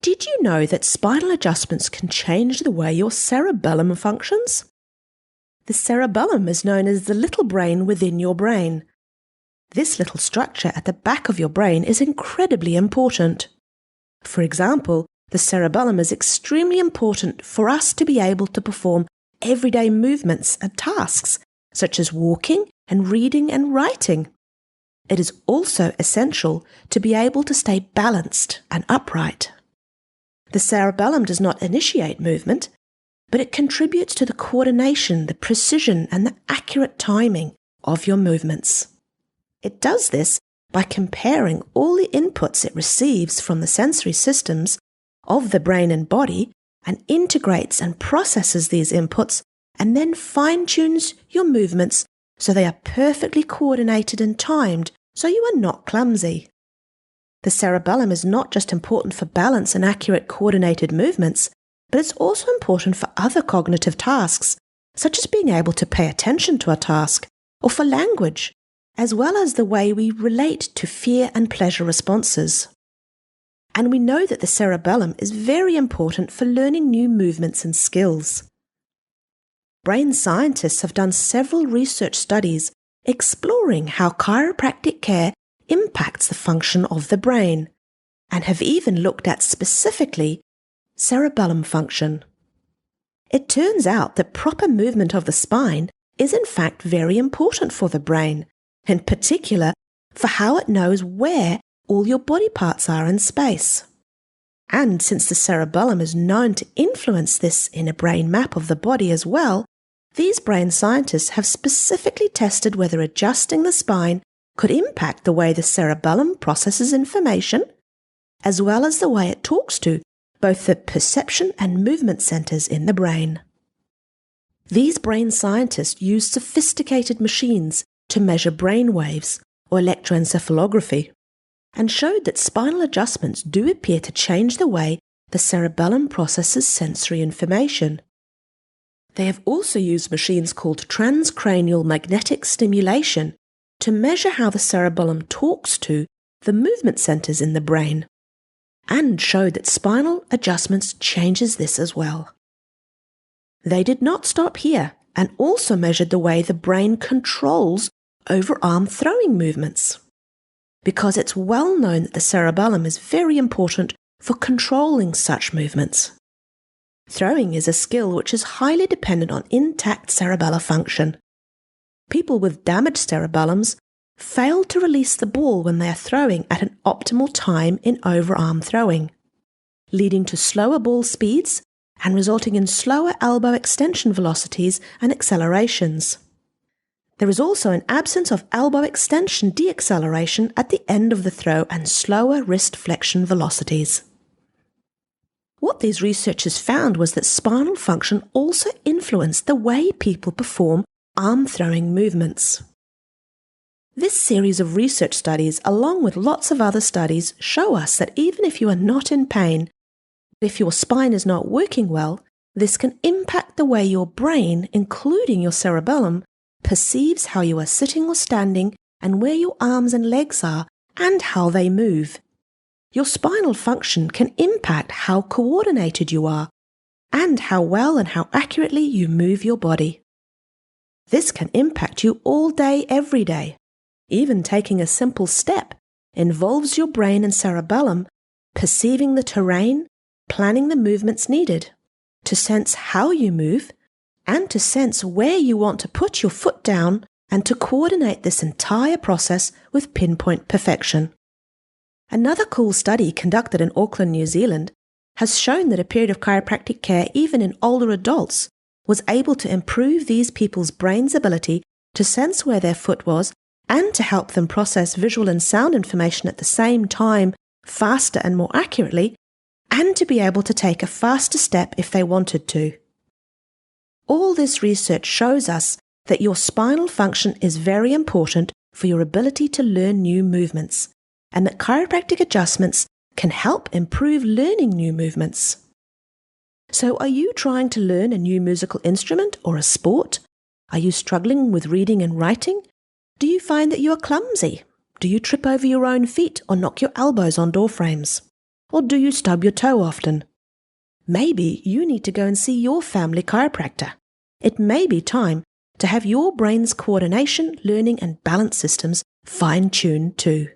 Did you know that spinal adjustments can change the way your cerebellum functions? The cerebellum is known as the little brain within your brain. This little structure at the back of your brain is incredibly important. For example, the cerebellum is extremely important for us to be able to perform everyday movements and tasks, such as walking and reading and writing. It is also essential to be able to stay balanced and upright. The cerebellum does not initiate movement, but it contributes to the coordination, the precision, and the accurate timing of your movements. It does this by comparing all the inputs it receives from the sensory systems of the brain and body and integrates and processes these inputs and then fine-tunes your movements so they are perfectly coordinated and timed so you are not clumsy. The cerebellum is not just important for balance and accurate coordinated movements, but it's also important for other cognitive tasks, such as being able to pay attention to a task, or for language, as well as the way we relate to fear and pleasure responses. And we know that the cerebellum is very important for learning new movements and skills. Brain scientists have done several research studies exploring how chiropractic care impacts the function of the brain, and have even looked at specifically cerebellum function. It turns out that proper movement of the spine is in fact very important for the brain, in particular for how it knows where all your body parts are in space. And since the cerebellum is known to influence this in a brain map of the body as well, these brain scientists have specifically tested whether adjusting the spine could impact the way the cerebellum processes information, as well as the way it talks to both the perception and movement centers in the brain. These brain scientists use sophisticated machines to measure brain waves, or electroencephalography, and showed that spinal adjustments do appear to change the way the cerebellum processes sensory information. They have also used machines called transcranial magnetic stimulation to measure how the cerebellum talks to the movement centers in the brain, and showed that spinal adjustments changes this as well. They did not stop here and also measured the way the brain controls overarm throwing movements, because it's well known that the cerebellum is very important for controlling such movements. Throwing is a skill which is highly dependent on intact cerebellar function. People with damaged cerebellums fail to release the ball when they are throwing at an optimal time in overarm throwing, leading to slower ball speeds and resulting in slower elbow extension velocities and accelerations. There is also an absence of elbow extension deacceleration at the end of the throw and slower wrist flexion velocities. What these researchers found was that spinal function also influenced the way people perform arm throwing movements. This series of research studies, along with lots of other studies, show us that even if you are not in pain, if your spine is not working well, this can impact the way your brain, including your cerebellum, perceives how you are sitting or standing and where your arms and legs are and how they move. Your spinal function can impact how coordinated you are and how well and how accurately you move your body. This can impact you all day, every day. Even taking a simple step involves your brain and cerebellum perceiving the terrain, planning the movements needed, to sense how you move, and to sense where you want to put your foot down, and to coordinate this entire process with pinpoint perfection. Another cool study conducted in Auckland, New Zealand, has shown that a period of chiropractic care, even in older adults, was able to improve these people's brain's ability to sense where their foot was and to help them process visual and sound information at the same time, faster and more accurately, and to be able to take a faster step if they wanted to. All this research shows us that your spinal function is very important for your ability to learn new movements, and that chiropractic adjustments can help improve learning new movements. So are you trying to learn a new musical instrument or a sport? Are you struggling with reading and writing? Do you find that you are clumsy? Do you trip over your own feet or knock your elbows on door frames? Or do you stub your toe often? Maybe you need to go and see your family chiropractor. It may be time to have your brain's coordination, learning, and balance systems fine-tuned too.